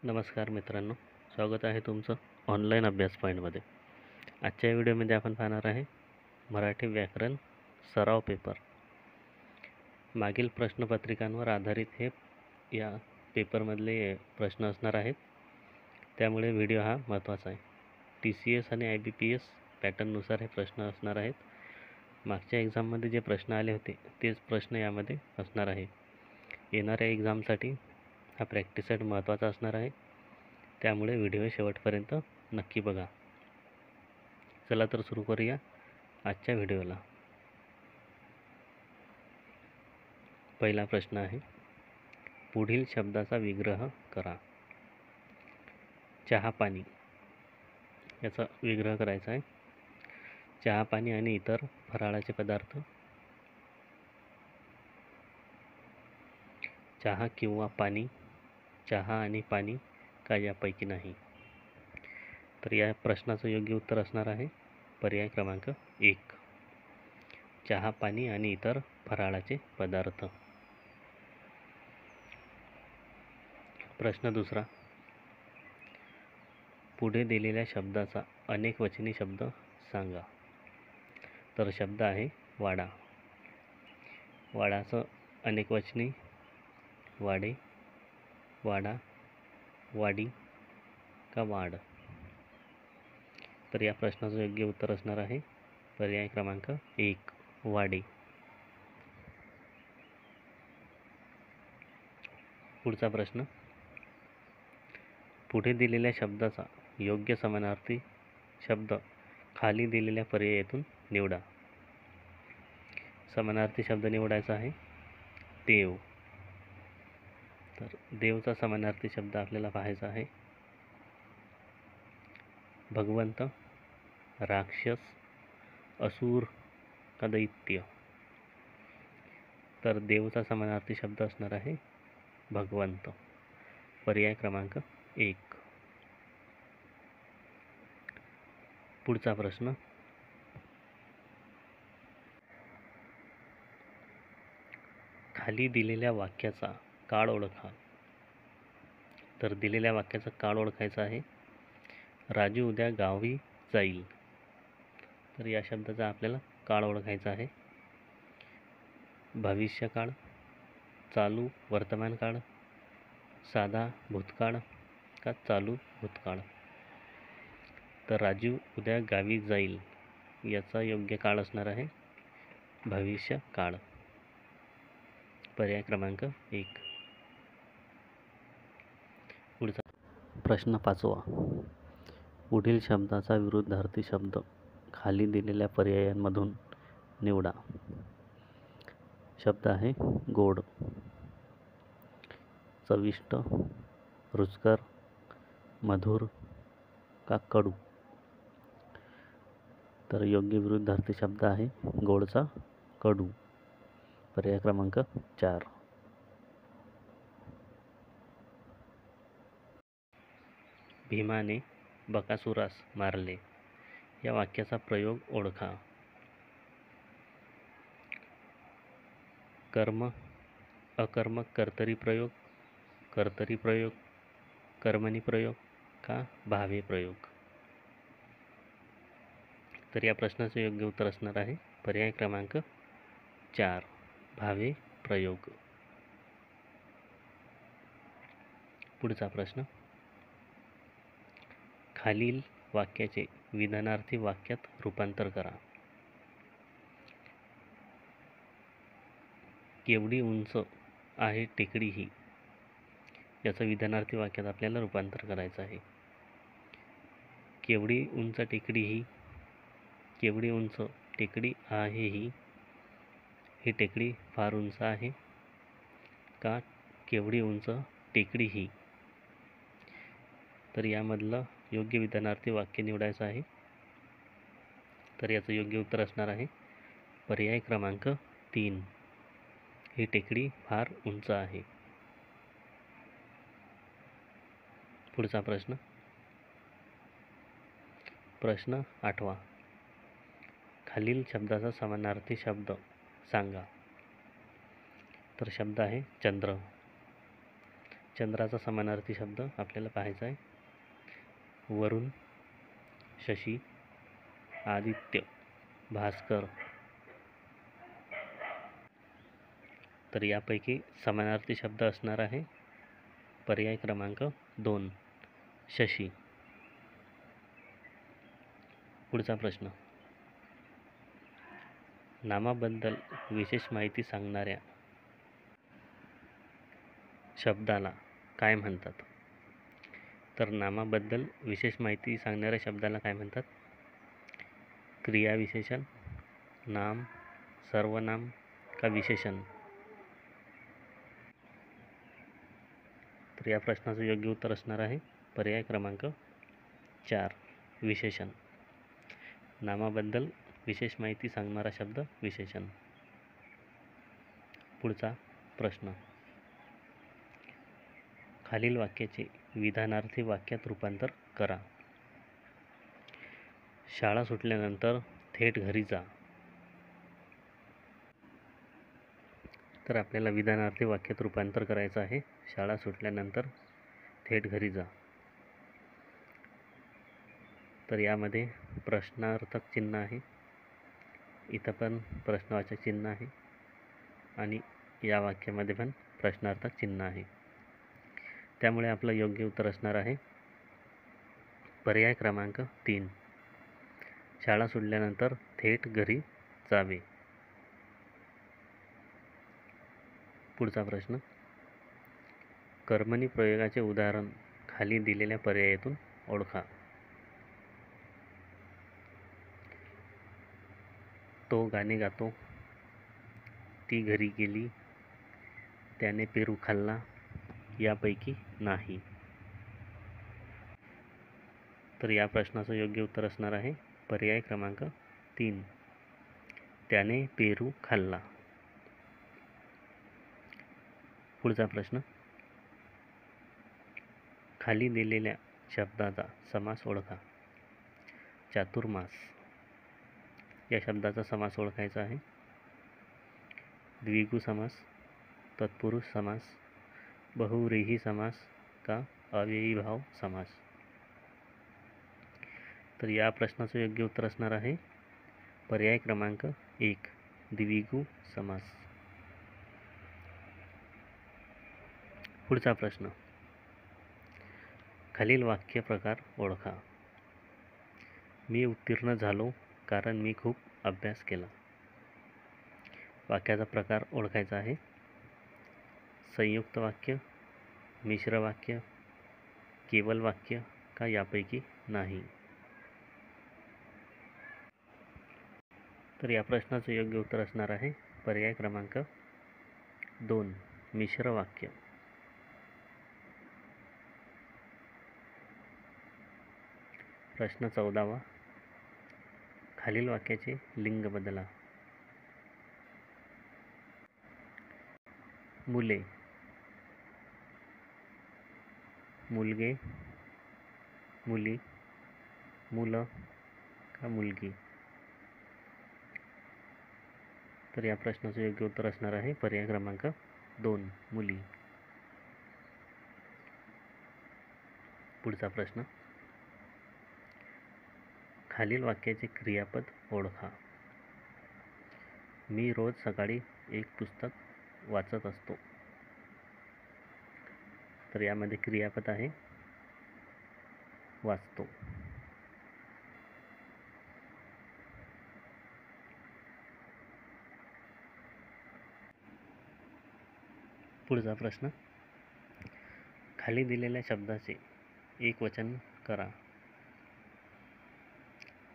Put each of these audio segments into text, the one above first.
नमस्कार मित्रांनो, स्वागत आहे तुमचं ऑनलाईन अभ्यास पॉईंटमध्ये. आजच्या व्हिडिओमध्ये आपण पाहणार आहे मराठी व्याकरण सराव पेपर. मागील प्रश्नपत्रिकांवर आधारित हे या पेपरमधले प्रश्न असणार आहेत, त्यामुळे व्हिडिओ हा महत्त्वाचा आहे. TCS आणि IBPS पॅटर्ननुसार हे प्रश्न असणार आहेत. मागच्या एक्झाममध्ये जे प्रश्न आले होते तेच प्रश्न यामध्ये असणार आहे. येणाऱ्या एक्झामसाठी हा प्रॅक्टिस सेट महत्त्वाचा असणार आहे, त्यामुळे व्हिडिओ शेवटपर्यंत नक्की बघा. चला तर सुरू करूया आजच्या व्हिडिओला. पहिला प्रश्न आहे, पुढील शब्दाचा विग्रह करा. चहा पाणी याचा विग्रह करायचा आहे. चहा पाणी आणि इतर फराळाचे पदार्थ. चहा किंवा पाणी, चहा आणि पाणी का यापैकी नाही. तर या प्रश्नाचं योग्य उत्तर असणार आहे पर्याय क्रमांक 1, चहा पाणी आणि इतर फराळाचे पदार्थ. प्रश्न दुसरा, पुढे दिलेल्या शब्दाचा अनेकवचनी शब्द सांगा. तर शब्द आहे वाडा. वाडाचं अनेकवचनी वाडे, वाडा, वाडी का वाड. तर या प्रश्नाचं योग्य उत्तर असणार आहे पर्याय क्रमांक 1, वाडे. पुढचा प्रश्न, पुढे दिलेल्या शब्दाचा योग्य समानार्थी शब्द खाली दिलेल्या पर्यायातून निवडा. समानार्थी शब्द निवडायचा आहे देव. तर देवचा समानार्थी शब्द आपल्याला पाहायचा आहे भगवंत, राक्षस, असुर का दैत्य. तर देवचा समानार्थी शब्द असणार आहे भगवंत, पर्याय क्रमांक 1. पुढचा प्रश्न, खाली दिलेल्या वाक्याचा काळ ओळखा. तर दिलेल्या वाक्याचा काळ ओळखायचा आहे राजू उद्या गावी जाईल. तर या शब्दाचा आपल्याला काळ ओळखायचा आहे भविष्यकाळ, चालू वर्तमान काळ, साधा भूतकाळ का चालू भूतकाळ. तर राजू उद्या गावी जाईल याचा योग्य काळ असणार आहे भविष्यकाळ, पर्याय क्रमांक 1. पुढचा प्रश्न 5वा, पुढील शब्दाचा विरुद्धार्थी शब्द खाली दिलेल्या पर्यायांमधून निवडा. शब्द आहे गोड, चविष्ट, रुचकर, मधुर का कडू. तर योग्य विरुद्धार्थी शब्द आहे गोडचा कडू, पर्याय क्रमांक 4. भीमाने बकासुरास मारले या वाक्याचा प्रयोग ओळखा. कर्म अकर्मक कर्तरी प्रयोग, कर्तरी प्रयोग, कर्मणी प्रयोग का भावे प्रयोग. तर या प्रश्नाचे योग्य उत्तर असणार आहे पर्याय क्रमांक 4, भावे प्रयोग. पुढचा प्रश्न, खालील वाक्याचे विधानार्थी वाक्यात रूपांतर करा. केवढी उंच आहे टेकडी ही याचं विधानार्थी वाक्यात आपल्याला रूपांतर करायचं आहे. केवढी उंच टेकडी ही, केवढी उंच टेकडी आहे ही टेकडी फार उंच आहे का केवढी उंच टेकडी ही. तर यामधलं योग्य विधानार्थी वाक्य निवडायचं आहे. तर याचं योग्य उत्तर असणार आहे पर्याय क्रमांक 3, ही टेकडी फार उंच आहे. पुढचा प्रश्न, प्रश्न 8वा, खालील शब्दाचा समानार्थी शब्द सांगा. तर शब्द आहे चंद्र. चंद्राचा समानार्थी शब्द आपल्याला पाहायचा आहे. वरुण, शशी, आदित्य, भास्कर. तर यापैकी समानार्थी शब्द असणार आहे पर्याय क्रमांक 2 शशी. पुढचा प्रश्न, नामाबद्दल विशेष माहिती सांगणाऱ्या शब्दाला काय म्हणतात? तर नामाबद्दल विशेष माहिती सांगणाऱ्या शब्दाला काय म्हणतात? क्रियाविशेषण, नाम, सर्वनाम का विशेषण? तर या प्रश्नाचं योग्य उत्तर असणार आहे पर्याय क्रमांक 4 विशेषण. नामाबद्दल विशेष माहिती सांगणारा शब्द विशेषण. पुढचा प्रश्न, खालील वाक्याचे विधानार्थी वाक्यात रूपांतर करा. शाळा सुटल्यानंतर थेट घरी जा. तर आपल्याला विधानार्थी वाक्यात रूपांतर करायचं आहे. शाळा सुटल्यानंतर थेट घरी जा. तर यामध्ये प्रश्नार्थक चिन्ह आहे, इथं पण प्रश्नवाचक चिन्ह आहे आणि या वाक्यामध्ये पण प्रश्नार्थक चिन्ह आहे. त्यामुळे आपलं योग्य उत्तर असणार आहे पर्याय क्रमांक 3 शाळा सुटल्यानंतर थेट घरी जावे. पुढचा प्रश्न, कर्मणी प्रयोगाचे उदाहरण खाली दिलेल्या पर्यायातून ओळखा. तो गाणे गातो, ती घरी गेली, त्याने पेरू खाल्ला, यापैकी नाही. तर या प्रश्नाचं योग्य उत्तर असणार आहे पर्याय क्रमांक 3 त्याने पेरू खाल्ला. पुढचा प्रश्न, खाली दिलेल्या शब्दाचा समास ओळखा. चातुर्मास या शब्दाचा समास ओळखायचा आहे. द्विगु समास, तत्पुरुष समास, बहुव्रीही समास का अव्ययीभाव समास? तर या प्रश्नाचं योग्य उत्तर असणार आहे पर्याय क्रमांक 1 द्विगु समास. पुढचा प्रश्न, खालील वाक्य प्रकार ओळखा. मी उत्तीर्ण झालो कारण मी खूप अभ्यास केला. वाक्याचा प्रकार ओळखायचा आहे. संयुक्त वाक्य, मिश्र वाक्य, केवल वाक्य का यापैकी नाही? तर या प्रश्नाचं योग्य उत्तर असणार आहे पर्याय क्रमांक 2 मिश्र वाक्य. प्रश्न 14वा, खालील वाक्याचे लिंग बदला. मुले, मुलगे, मुली, मुलं का मुलगी? तर या प्रश्नाचं योग्य उत्तर असणार आहे पर्याय क्रमांक 2 मुली. पुढचा प्रश्न, खालील वाक्याचे क्रियापद ओळखा. मी रोज सकाळी एक पुस्तक वाचत असतो. तर यामध्ये क्रियापद आहे वाचतो. पुढचा प्रश्न, खाली दिलेल्या शब्दाचे एक वचन करा.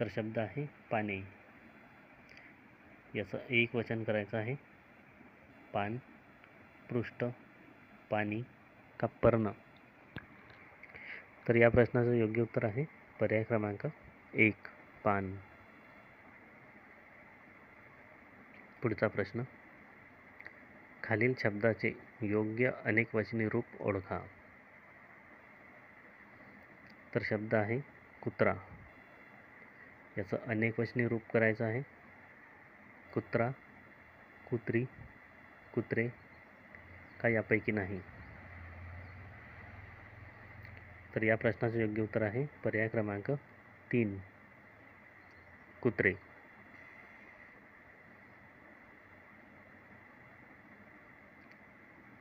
तर शब्द आहे पाने. याचं एक वचन करायचं आहे. पान, पृष्ठ, पाणी का पर्ण? तर या प्रश्नाचं योग्य उत्तर आहे पर्याय क्रमांक 1 पान. पुढचा प्रश्न, खालील शब्दाचे योग्य अनेकवचनी रूप ओळखा. तर शब्द आहे कुत्रा. याचं अनेकवचनी रूप करायचं आहे. कुत्रा, कुत्री, कुत्रे का यापैकी नाही? तर या प्रश्नाचं योग्य उत्तर आहे पर्याय क्रमांक 3 कुत्रे.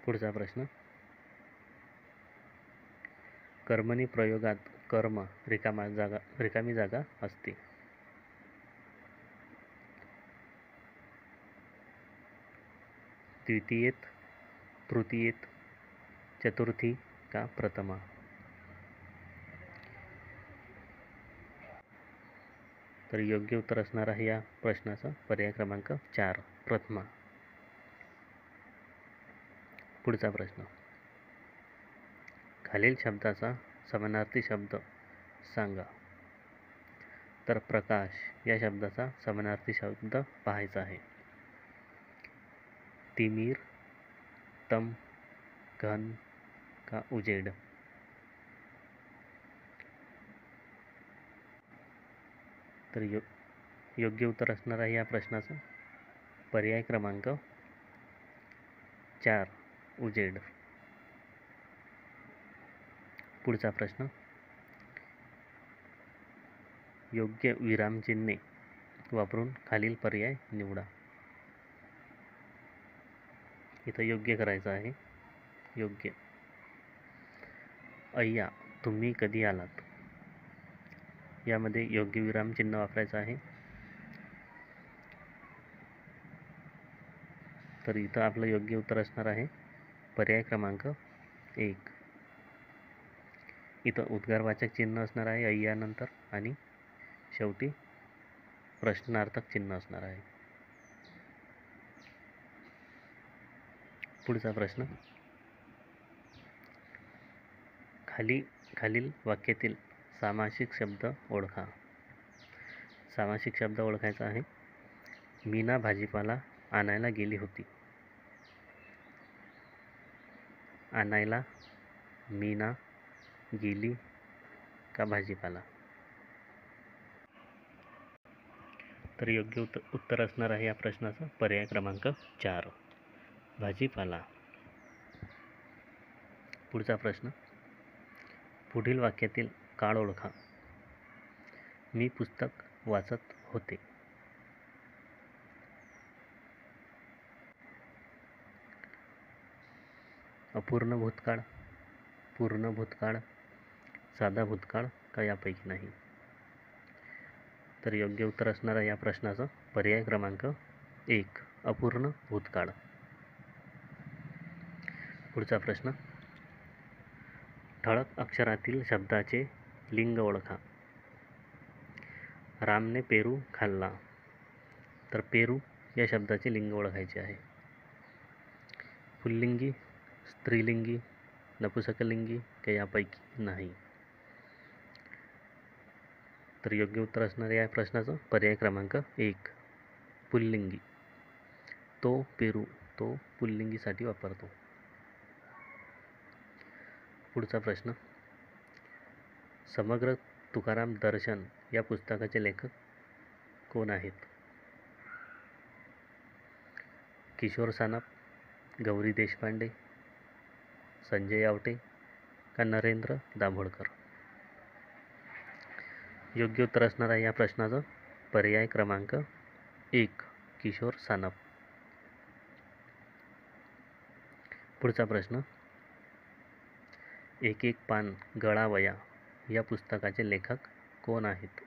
पुढचा प्रश्न, कर्मणी प्रयोगात कर्म रिकामी जागा असते. द्वितीयेत, तृतीयेत, चतुर्थी का प्रथमा? तर योग्य उत्तर असणार आहे या प्रश्नाचा पर्याय क्रमांक 4 प्रथमा. पुढचा प्रश्न, खालील शब्दाचा समानार्थी शब्द सांगा. तर प्रकाश या शब्दाचा समानार्थी शब्द पाहायचा आहे. तिमिर, तम, घन का उजेड? तर योग्य उत्तर असणार आहे या प्रश्नाचा पर्याय क्रमांक 4 उजेड. पुढचा प्रश्न, योग्य विरामचिन्हे वापरून खालील पर्याय निवडा. इथं योग्य करायचं आहे. योग्य. अय्या तुम्ही कधी आलात? यामध्ये योग्य विरामचिन्ह वापरायचं आहे. तर इथं आपलं योग्य उत्तर असणार आहे पर्याय क्रमांक 1. इथं उद्गारवाचक चिन्ह असणार आहे अय्यानंतर आणि शेवटी प्रश्नार्थक चिन्ह असणार आहे. पुढचा प्रश्न, खालील वाक्यातील सामासिक शब्द ओळखा. सामासिक शब्द ओळखायचा आहे. मीना भाजीपाला आणायला गेली होती. आणायला मीना गेली का भाजीपाला? तर योग्य उत्तर असणार आहे या प्रश्नाचा पर्याय क्रमांक 4 भाजीपाला. पुढचा प्रश्न, पुढील वाक्यातील काळ ओळखा. मी पुस्तक वाचत होते. अपूर्ण भूतकाळ, पूर्ण भूतकाळ, साधा भूतकाळ का यापैकी नाही? तर योग्य उत्तर असणार आहे या प्रश्नाचं पर्याय क्रमांक 1 अपूर्ण भूतकाळ. पुढचा प्रश्न, ठळक अक्षरातील शब्दाचे लिंग ओळखा. रामने पेरू खाल्ला. तर पेरू या शब्दाचे लिंग ओळखायचे आहे. पुल्लिंगी, स्त्रीलिंगी, नपुंसकलिंगी का यापैकी नाही? तर योग्य उत्तर असणार या प्रश्नाचं पर्याय क्रमांक 1 पुल्लिंगी. तो पेरू तो पुल्लिंगीसाठी वापरतो. पुढचा प्रश्न, समग्र तुकाराम दर्शन या पुस्तकाचे लेखक कोण आहेत? किशोर सानप, गौरी देशपांडे, संजय आवटे का नरेंद्र दाभोळकर? योग्य उत्तर असणार आहे या प्रश्नाचं पर्याय क्रमांक 1 किशोर सानप. पुढचा प्रश्न, एक एक पान गळावया या पुस्तकाचे लेखक कोण आहेत?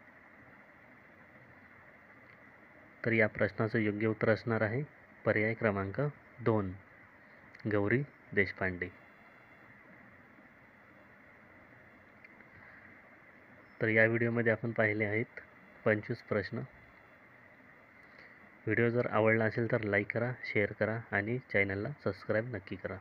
तर या प्रश्नाचं योग्य उत्तर असणार आहे पर्याय क्रमांक 2 गौरी देशपांडे. तर या व्हिडिओमध्ये आपण पाहिले आहेत 25 प्रश्न. व्हिडिओ जर आवडला असेल तर लाईक करा, शेअर करा आणि चॅनलला सबस्क्राईब नक्की करा.